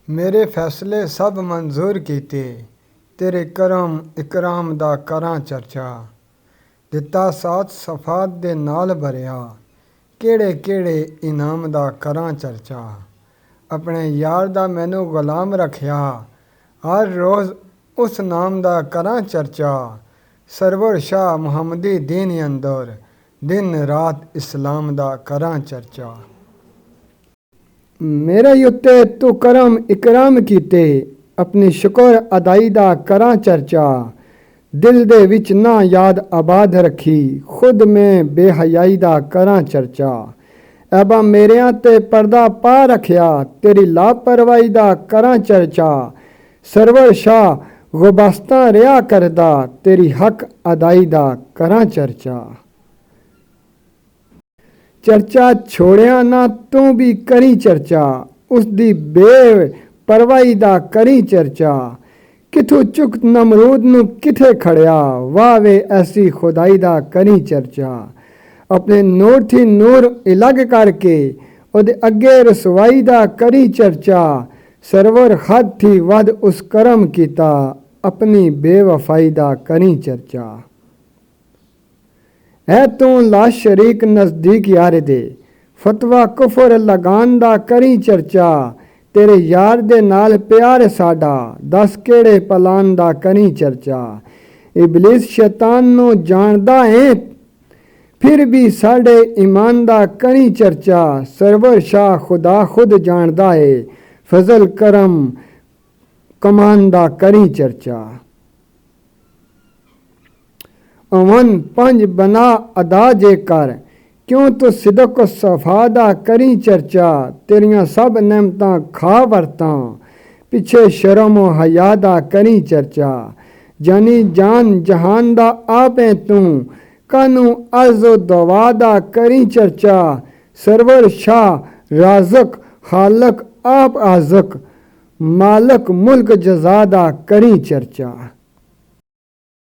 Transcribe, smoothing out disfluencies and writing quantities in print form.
मेरे फैसले सब मंजूर कीते, तेरे करम इकराम दा करां चर्चा। दिता साथ सफात दे नाल भरिया, केड़े केड़े इनाम दा करां चर्चा। अपने यार दा मैनू गुलाम रखिया, हर रोज़ उस नाम दा करां चर्चा। सरवर शाह मुहम्मदी दीन अंदर, दिन रात इस्लाम दा करां चर्चा। मेरे उत्ते तू करम इकराम कीते, अपनी शुक्र अदाई दा करां चर्चा। दिल दे विच ना याद आबाद रखी, खुद में बेहयाई दा करां चर्चा। ऐबा मेरियां ते पर्दा पा रखिया, तेरी लापरवाही दा करां चर्चा। सरवर शाह गुबास्तां रिया करदा, तेरी हक अदाई दा करां चर्चा। चर्चा छोड़िया ना तू भी करी चर्चा, उसदी बेपरवाही दा करी चर्चा। किथों चुक नमरूद नू किथे खड़िया, वाह वे ऐसी खुदाई दा करी चर्चा। अपने नूर थी नूर अलग करके, उहदे अगे रसवाई दा करी चर्चा। सरवर हद थी वध उस करम कीता, अपनी बेवफाई दा करी चर्चा। है तू ला शरीक नज़दीक यार दे, फतवा कुफर लगान दा करी चर्चा। तेरे यार दे नाल प्यार साडा, दस केड़े पलान दा करी चर्चा। इबलीस शैतान नू जानदा है, फिर भी साडे ईमान दा करी चर्चा। सरवर शाह खुदा खुद जानदा है, फजल करम कमान दा करी चर्चा। अवन पंज बना अदा जे कर, क्यों तू सिदक सफा दा करी चर्चा। तेरियां सब नेमतां खा वरतां, पिछे शर्म हया दा करी चर्चा। जानी जान जहान दा आपे तू, कानू अर्ज़ो दवा दा करी चर्चा। सरवर शाह राज़क खालक आप आज़क, मालक मुल्क जज़ा दा करी चर्चा।